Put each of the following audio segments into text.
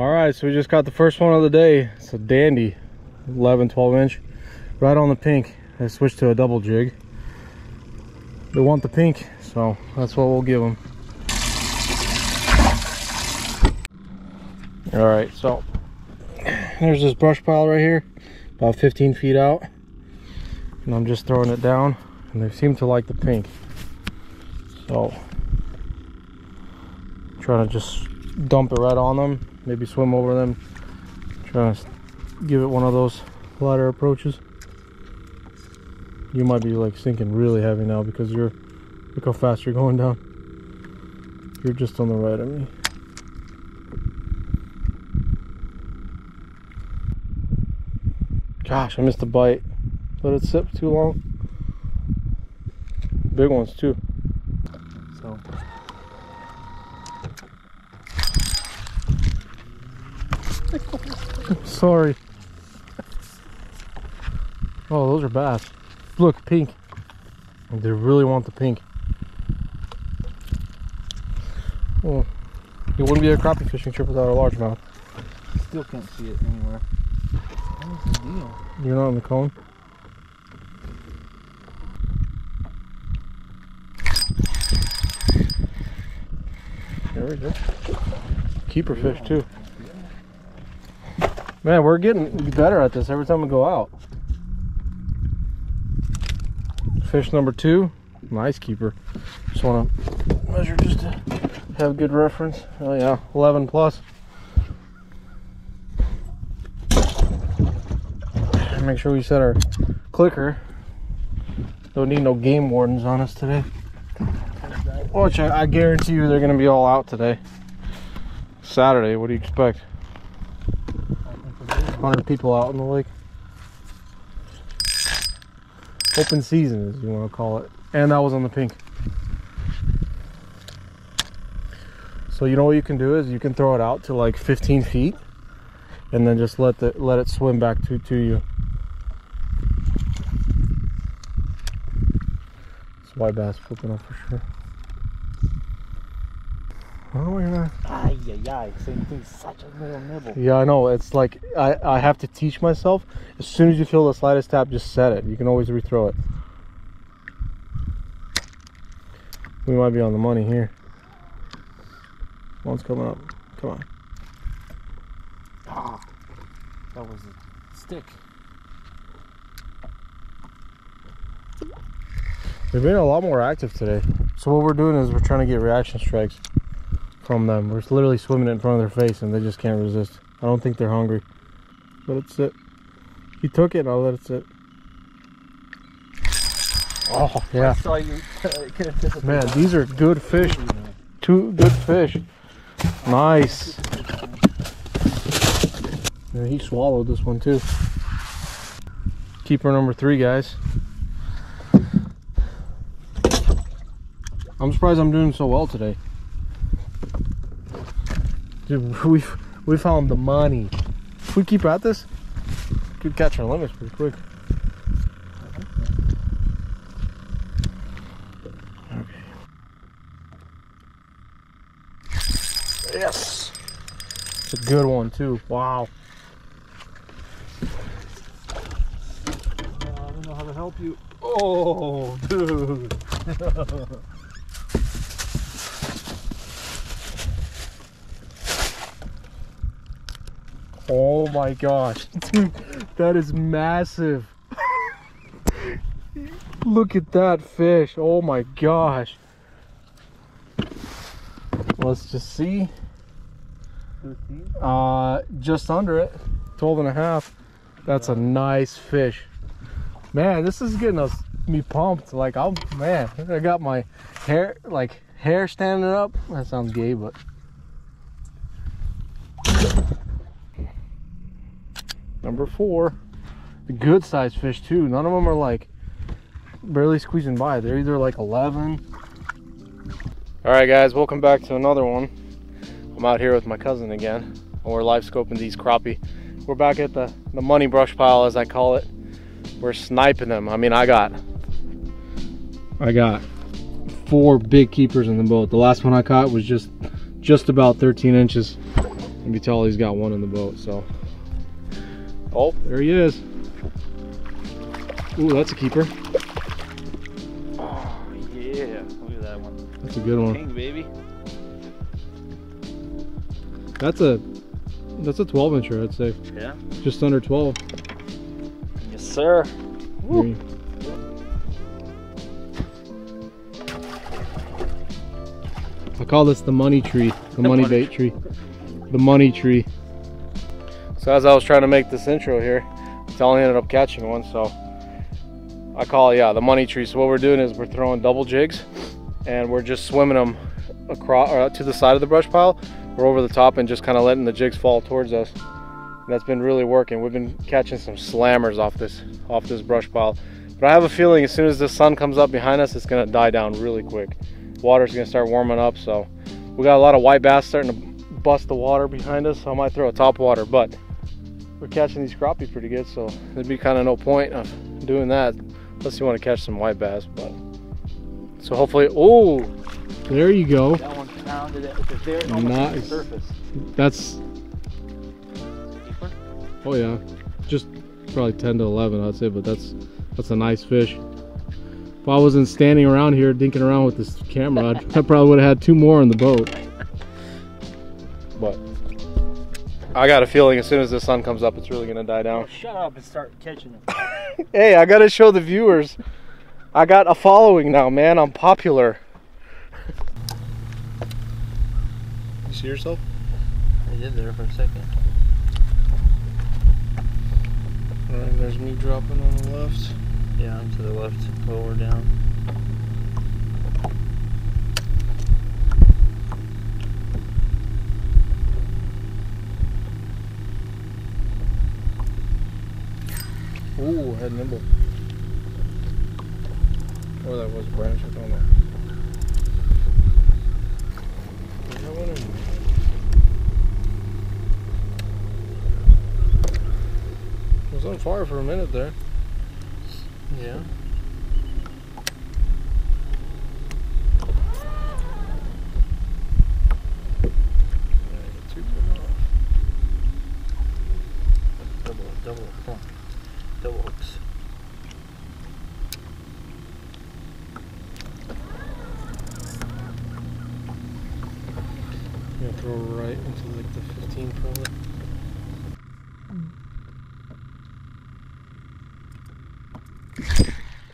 All right, so we just got the first one of the day. It's a dandy 11-12 inch, right on the pink. I switched to a double jig. They want the pink, so that's what we'll give them. All right, so there's this brush pile right here, about 15 feet out, and I'm just throwing it down, and they seem to like the pink. So trying to just dump it right on them, maybe swim over them, trying to give it one of those ladder approaches. You might be like sinking really heavy now because look how fast you're going down. You're just on the right of me. Gosh, I missed a bite. Let it sit too long. Big ones too. So sorry. Oh, those are bass. Look, pink. They really want the pink. Well, it wouldn't be a crappie fishing trip without a largemouth. Still can't see it anywhere. What's the deal? You're not on the cone? There we go. Keeper fish too. Man, we're getting better at this every time we go out. Fish number 2, nice keeper. Just want to measure just to have good reference. Oh yeah, 11 plus. Make sure we set our clicker. Don't need no game wardens on us today. Which I guarantee you they're going to be all out today. Saturday, what do you expect? 100 people out in the lake. Open season, as you want to call it. And that was on the pink. So you know what you can do is you can throw it out to like 15 feet and then just let it swim back to you. It's white bass flipping up for sure. Oh, you're not. Ay, ay, ay. Same thing, such a little nibble. Yeah, I know. It's like I have to teach myself. As soon as you feel the slightest tap, just set it. You can always rethrow it. We might be on the money here. One's coming up. Come on. Ah, that was a stick. They've been a lot more active today. So what we're doing is we're trying to get reaction strikes from them. We're literally swimming it in front of their face and they just can't resist. I don't think they're hungry. Let it sit. He took it and I'll let it sit. Oh yeah. I saw you. Man, these are good fish. 2 good fish. Nice. Yeah, he swallowed this one too. Keeper number 3, guys. I'm surprised I'm doing so well today. Dude, we found the money. If we keep at this, we could catch our limits pretty quick. Okay. Yes! It's a good one too. Wow. I don't know how to help you. Oh, dude. Oh my gosh, dude, that is massive. Look at that fish. Oh my gosh. Let's just see. 13? Just under it. 12 and a half. That's a nice fish. Man, this is getting me pumped. Like, man, I got my hair standing up. That sounds gay, but number 4, a good sized fish too. None of them are like barely squeezing by. They're either like 11. All right, guys, welcome back to another one. I'm out here with my cousin again, and we're live scoping these crappie. We're back at the money brush pile, as I call it. We're sniping them. I mean, I got 4 big keepers in the boat. The last one I caught was just about 13 inches. You can tell he's got one in the boat, so. Oh, there he is. Ooh, that's a keeper. Oh, yeah. Look at that one. That's a good one. King, baby. That's a 12-incher, I'd say. Yeah. Just under 12. Yes, sir. Woo. I call this the money tree, the money bait tree. The money tree. So as I was trying to make this intro here, Tony ended up catching one, so I call it, yeah, the money tree. So what we're doing is we're throwing double jigs and we're just swimming them across to the side of the brush pile or over the top and just kind of letting the jigs fall towards us. And that's been really working. We've been catching some slammers off this brush pile. But I have a feeling as soon as the sun comes up behind us, it's gonna die down really quick. Water's gonna start warming up, so we got a lot of white bass starting to bust the water behind us, so I might throw a top water, but we're catching these crappie pretty good, so there'd be kind of no point of doing that unless you want to catch some white bass. But so hopefully, oh, there you go. That one pounded it with the very nice surface. That's, oh yeah, just probably 10 to 11 I'd say, but that's a nice fish. If I wasn't standing around here dinking around with this camera, I probably would have had 2 more in the boat. But I got a feeling as soon as the sun comes up, it's really gonna die down. Oh, shut up and start catching them. Hey, I gotta show the viewers. I got a following now, man. I'm popular. You see yourself? I did there for a second. Alright, there's me dropping on the left. Yeah, I'm to the left, lower down. Ooh, head nimble. Or that was a branch, I don't know. Is that one in there? It was on fire for a minute there. Yeah. Double hooks. I'm gonna throw right into like the 15 probably.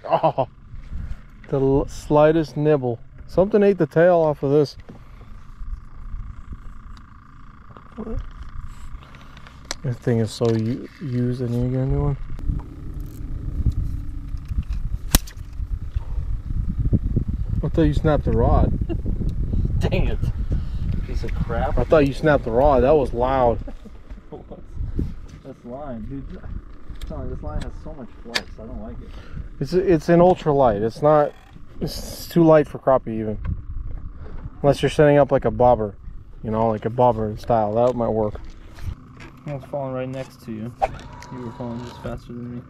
Oh, the slightest nibble. Something ate the tail off of this. This thing is so used. I need to get a new one. I thought you snapped the rod. Dang it. Piece of crap. I thought you snapped the rod. That was loud. That's line, dude. This line has so much flex. I don't like it. It's an ultra light. It's not. It's too light for crappie even. Unless you're setting up like a bobber, you know, like a bobber style. That might work. I was falling right next to you. You were falling just faster than me.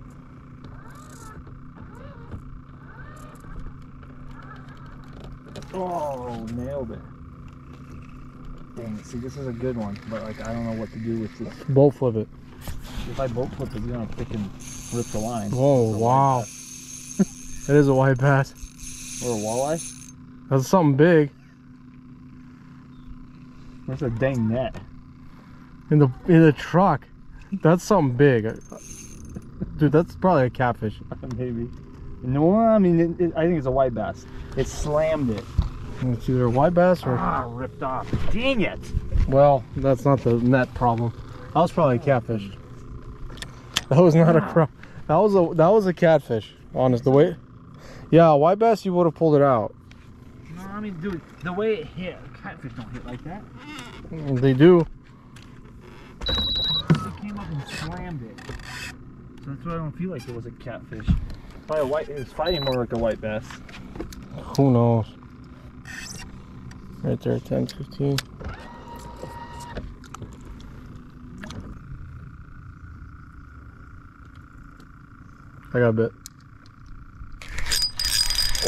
Oh, nailed it. Dang it. See, this is a good one, but like I don't know what to do with this. Boat flip it. If I boat flip it, it's gonna freaking rip the line. Whoa, wow. That is a white bass. Or a walleye? That's something big. Where's the dang net? In the truck. That's something big. Dude, that's probably a catfish. Maybe. No, I mean, I think it's a white bass. It slammed it. It's either a white bass or... Ah, ripped off. Dang it! Well, that's not the net problem. That was probably a catfish. That was not a crop. That was a catfish. Honest, the way... Yeah, a white bass, you would have pulled it out. No, I mean, dude, the way it hit, catfish don't hit like that. They do. It came up and slammed it. So that's why I don't feel like it was a catfish. Probably a white. It was fighting more like a white bass. Who knows? Right there, 10, 15. I got a bit.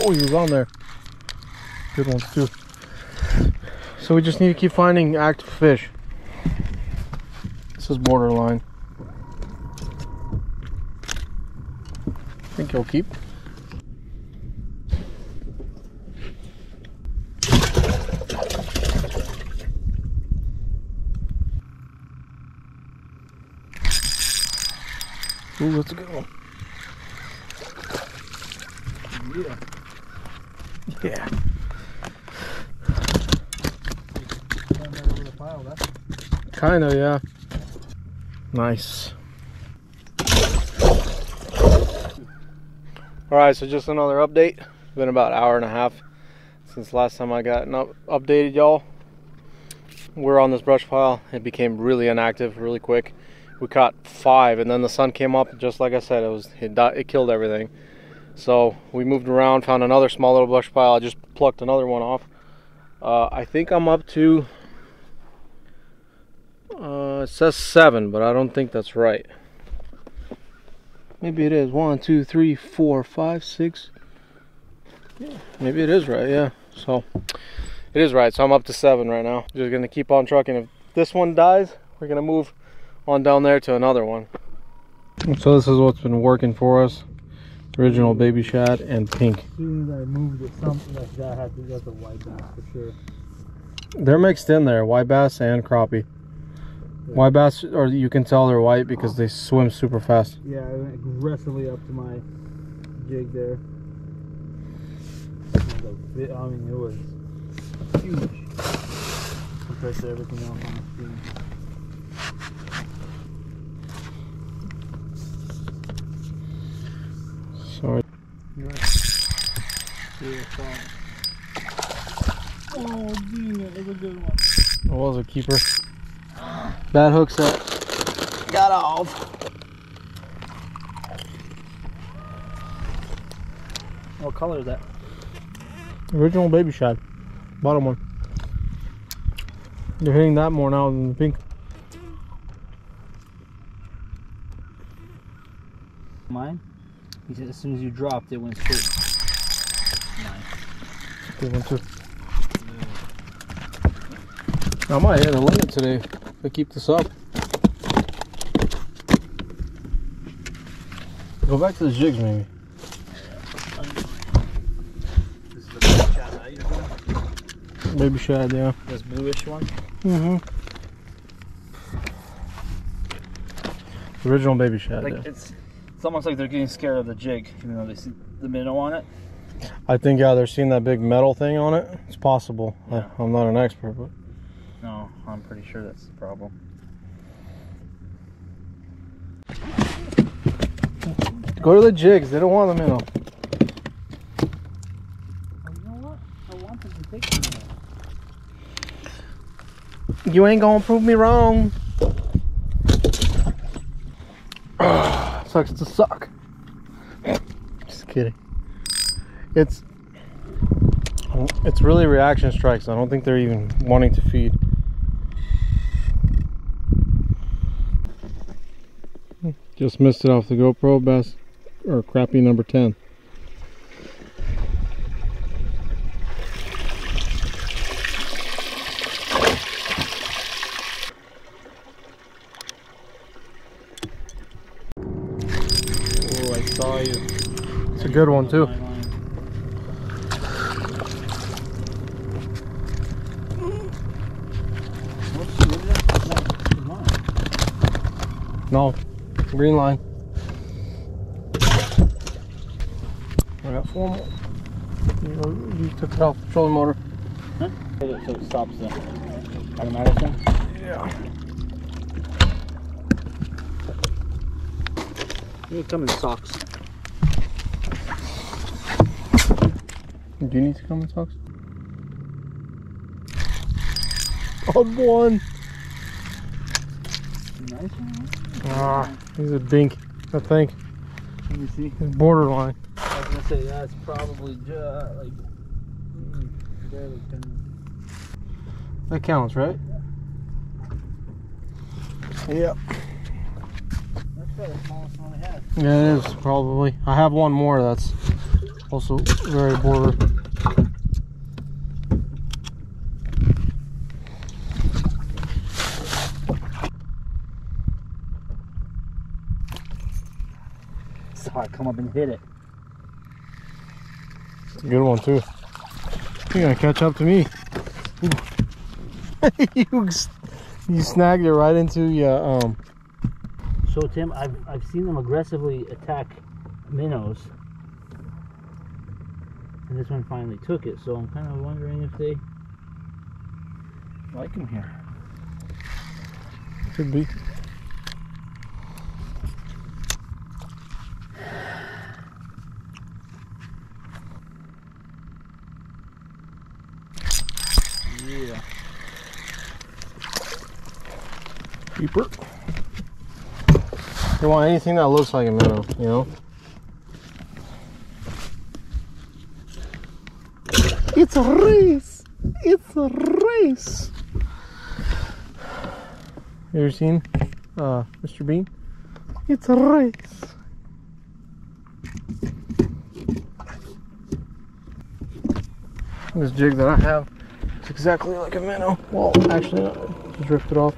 Oh, he was on there. Good ones too. So we just need to keep finding active fish. This is borderline. I think he'll keep. Ooh, that's a good one. Yeah. Yeah. Kinda, yeah. Nice. Alright, so just another update. It's been about an hour and a half since last time I got updated y'all. We're on this brush pile. It became really inactive really quick. We caught 5 and then the sun came up, just like I said, it killed everything. So we moved around, found another small little brush pile. I just plucked another one off. I think I'm up to it says 7, but I don't think that's right. Maybe it is. 1, 2, 3, 4, 5, 6. Yeah, maybe it is right. Yeah, so it is right. So I'm up to 7 right now. Just gonna keep on trucking. If this one dies, we're gonna move on down there to another one. So this is what's been working for us. Original baby shad and pink. As soon as I moved it, something like that had to get the white bass for sure. They're mixed in there, white bass and crappie. White bass, or you can tell they're white because they swim super fast. Yeah, I went aggressively up to my jig there. I mean, it was huge compared to everything else on the screen. Sorry. Oh, dang it, that's a good one. It was a keeper. Bad hook set. Got off. What color is that? Original baby shad. Bottom one. They're hitting that more now than the pink. Mine? He said as soon as you dropped, it went straight. Mine. Good one too. I might hit a limit today if I keep this up. Go back to the jigs maybe. This is the baby shad that you're doing? Baby shad, yeah. This bluish one? Mm-hmm. Original baby shad, Like yeah. it's almost like they're getting scared of the jig, even though they see the minnow on it. I think, yeah, they're seeing that big metal thing on it. It's possible. Yeah. I'm not an expert, but... No, I'm pretty sure that's the problem. Go to the jigs. They don't want them in them. Oh, you know what? I wanted to take them. You ain't gonna prove me wrong. Sucks to suck. Just kidding. It's really reaction strikes. I don't think they're even wanting to feed. Just missed it off the GoPro. Bass or crappie number 10. Oh, I saw you. It's a good one too. No, green line. I got 4 more. You took it off the trolling motor. Huh? So it stops the automatic thing? Yeah. You come in socks. Do you need to come in socks? Odd one. Nice one. Ah, he's a dink, I think. Let me see. He's borderline. I was gonna say that's probably just like barely 10. That counts, right? Yep. That's probably the smallest one I had. Yeah, it is, probably. I have one more that's also very border. probably come up and hit it. Good one too. You're gonna catch up to me. you snagged it right into your So Tim, I've seen them aggressively attack minnows, and this one finally took it. So I'm kind of wondering if they like him here. Could be. Yeah. Keeper. You want anything that looks like a minnow, you know? It's a race! It's a race! You ever seen Mr. Bean? It's a race! This jig that I have, it's exactly like a minnow. Well, actually, not. Just ripped it off.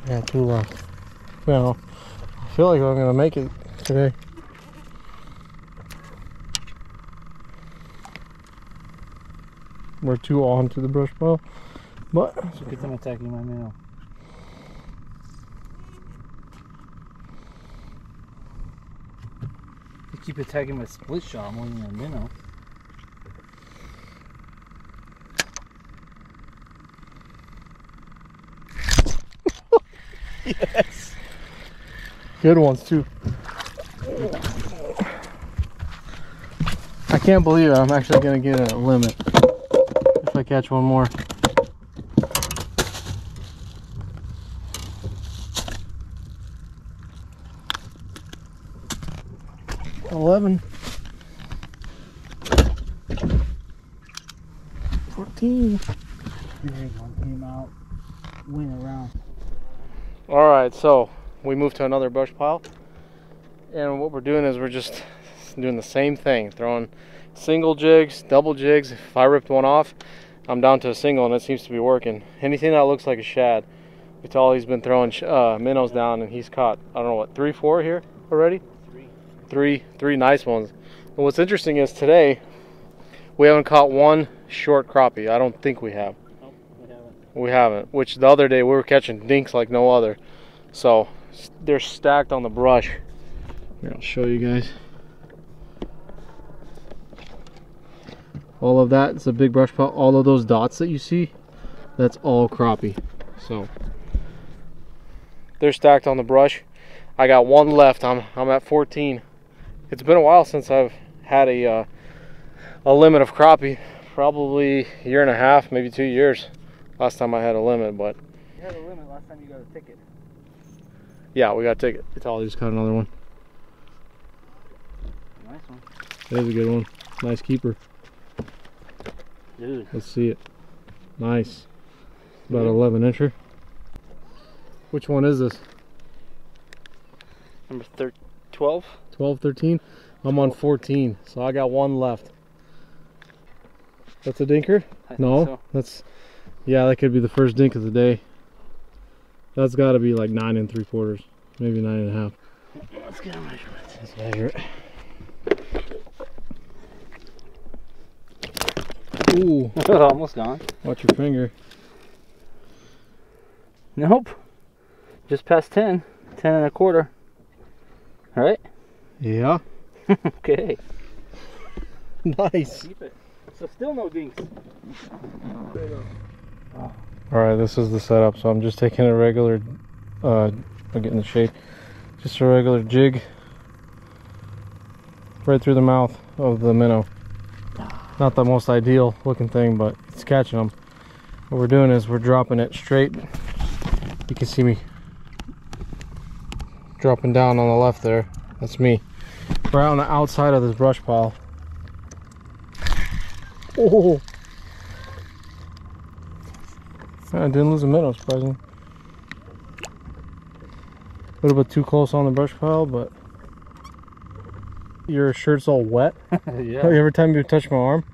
Yeah, 2 left. Well, I feel like I'm gonna make it today. We're 2 on to the brush pile, but So get them attacking my minnow. They keep attacking my split shot more than my minnow. yes, good ones too. I can't believe it. I'm actually gonna get a limit if I catch one more. $11, 14. One came out, went around. All right, so we moved to another brush pile, and what we're doing is we're just doing the same thing, throwing single jigs, double jigs. If I ripped one off, I'm down to a single, and it seems to be working. Anything that looks like a shad, Vitaly's been throwing minnows down, and he's caught, I don't know what, 3, 4 here already. Three nice ones. And what's interesting is today we haven't caught one short crappie. I don't think we have. Nope, we haven't. We haven't. Which the other day we were catching dinks like no other. So they're stacked on the brush. Here, I'll show you guys. All of that is a big brush pile. All of those dots that you see, that's all crappie. So they're stacked on the brush. I got 1 left. I'm at 14. It's been a while since I've had a limit of crappie. Probably 1.5 years, maybe 2 years. Last time I had a limit, but You had a limit last time you got a ticket. yeah, we got a ticket. Vitaly just caught another one. Nice one. There's a good one. Nice keeper. Dude. Let's see it. Nice. About 11 incher. Which one is this? Number 12? 12, 13? I'm on 14, so I got 1 left. That's a dinker? I No, think so. that's, yeah, that could be the first dink of the day. That's got to be like 9 3/4, maybe 9 1/2. Let's get a measurement. Let's measure it. Ooh, Almost gone. watch your finger. Nope. Just past 10. 10 1/4. All right. Yeah. Okay. Nice. Keep it. So still no dinks. Alright, this is the setup. So I'm just taking a regular, I'll get in the shade. Just a regular jig right through the mouth of the minnow. Not the most ideal looking thing, but it's catching them. What we're doing is we're dropping it straight. You can see me dropping down on the left there. That's me. Right on the outside of this brush pile. Oh! I didn't lose a minnow, surprisingly. A little bit too close on the brush pile, but your shirt's all wet. Yeah. Every time you touch my arm.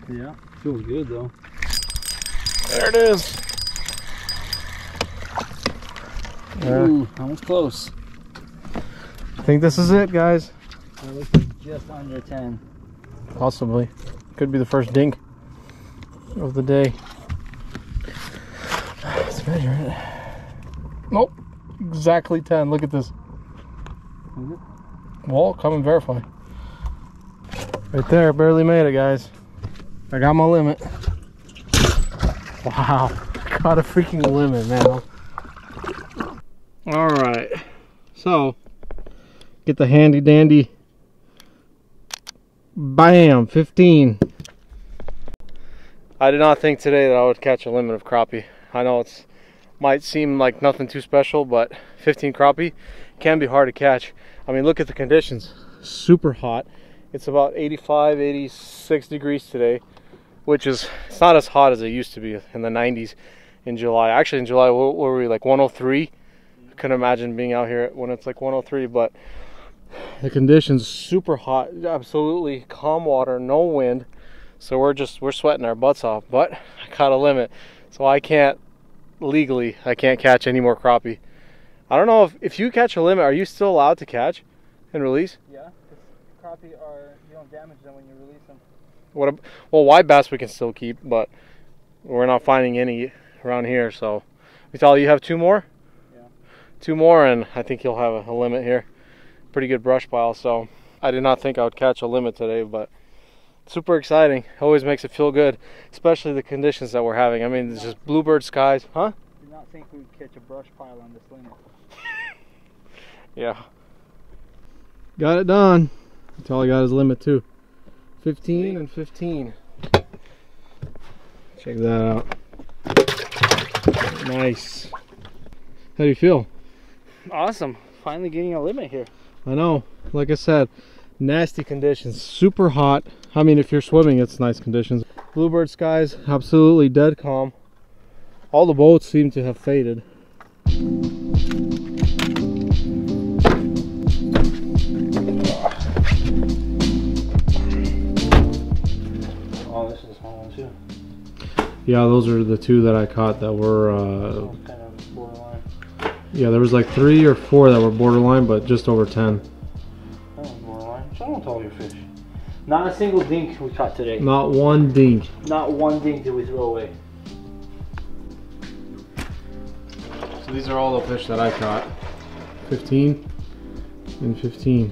Yeah. Feels good though. There it is. Ooh, that one's close. I think this is it, guys. It looks like just under 10. Possibly. Could be the first dink of the day. Let's measure it. Nope. Exactly 10. Look at this. Well, come and verify. Right there. Barely made it, guys. I got my limit. Wow. Got a freaking limit, man. Alright. So, get the handy dandy. Bam, 15. I did not think today that I would catch a limit of crappie. I know it's might seem like nothing too special, but 15 crappie can be hard to catch. I mean, look at the conditions. Super hot. It's about 85, 86 degrees today, which is, it's not as hot as it used to be in the 90s in July. Actually, in July, what were we, like 103? I couldn't imagine being out here when it's like 103, but the conditions super hot, absolutely calm water, no wind, so we're sweating our butts off. But I caught a limit, so I can't catch any more crappie. I don't know if you catch a limit, are you still allowed to catch and release? Yeah, because crappie you don't damage them when you release them. Well, white bass we can still keep, but we're not finding any around here. So Vitaly, you have 2 more? Yeah, 2 more, and I think you'll have a limit here. Pretty good brush pile. So I did not think I would catch a limit today, but super exciting. Always makes it feel good, especially the conditions that we're having. I mean, it's just bluebird skies. Huh? Did not think we'd catch a brush pile on this limit. Yeah. Got it done. That's all I got is limit too. 15 and 15. Check that out. Nice. How do you feel? Awesome. Finally getting a limit here. I know. Like I said, nasty conditions. Super hot. I mean, if you're swimming, it's nice conditions. Bluebird skies, absolutely dead calm. All the boats seem to have faded. Oh, this is a small one too. Yeah, those are the 2 that I caught that were kind of borderline. yeah, there was like 3 or 4 that were borderline, but just over 10. That one's borderline. Show them all your fish. Not a single dink we caught today. Not one dink. Not one dink did we throw away. So these are all the fish that I caught. 15 and 15.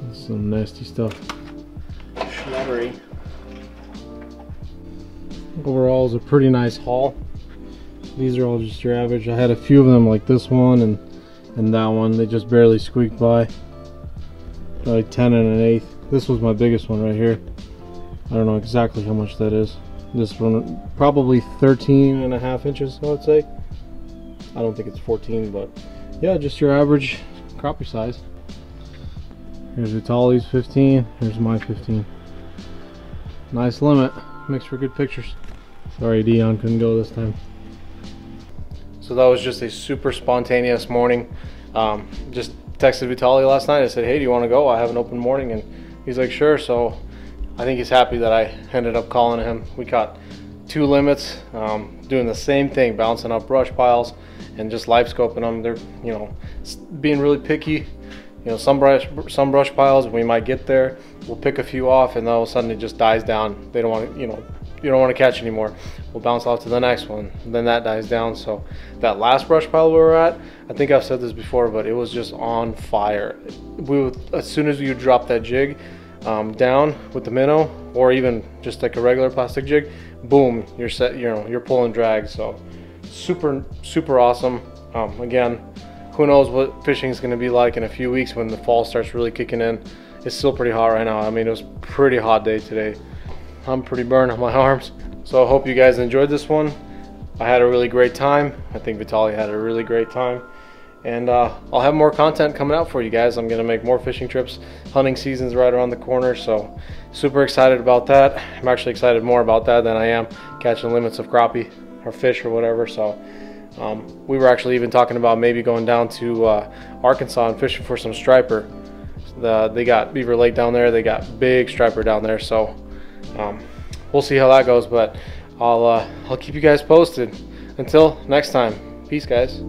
That's some nasty stuff. Schnubbery. Overall, it's a pretty nice haul. These are all just your average. I had a few of them like this one and that one. They just barely squeaked by. Like 10 and an 1/8. This was my biggest one right here. I don't know exactly how much that is. This one probably 13.5 inches, I would say. I don't think it's 14, but yeah, just your average crappie size. Here's Vitaly's 15. Here's my 15. Nice limit. Makes for good pictures. Sorry, Dion couldn't go this time. So that was just a super spontaneous morning. Just texted Vitaly last night. I said, hey, do you want to go? I have an open morning. And he's like, sure. So I think he's happy that I ended up calling him. We caught 2 limits, doing the same thing, bouncing up brush piles and just live scoping them. They're, you know, being really picky. You know, some brush piles, we might get there, we'll pick a few off, and then all of a sudden it just dies down. They don't want to, you know, you don't want to catch anymore. We'll bounce off to the next one, then that dies down. So that last brush pile we were at, I think I've said this before, but it was just on fire. As soon as you drop that jig down with the minnow, or even just like a regular plastic jig, boom, you're set. You know, you're pulling drag. So super awesome. Again, who knows what fishing is going to be like in a few weeks when the fall starts really kicking in. It's still pretty hot right now. I mean, it was a pretty hot day today. I'm pretty burned on my arms. So I hope you guys enjoyed this one. I had a really great time. I think Vitaly had a really great time. And I'll have more content coming out for you guys. I'm going to make more fishing trips. Hunting season's right around the corner, so super excited about that. I'm actually excited more about that than I am catching limits of crappie or fish or whatever. So we were actually even talking about maybe going down to Arkansas and fishing for some striper. They got Beaver Lake down there. They got big striper down there. So we'll see how that goes. But I'll keep you guys posted. Until next time, peace, guys.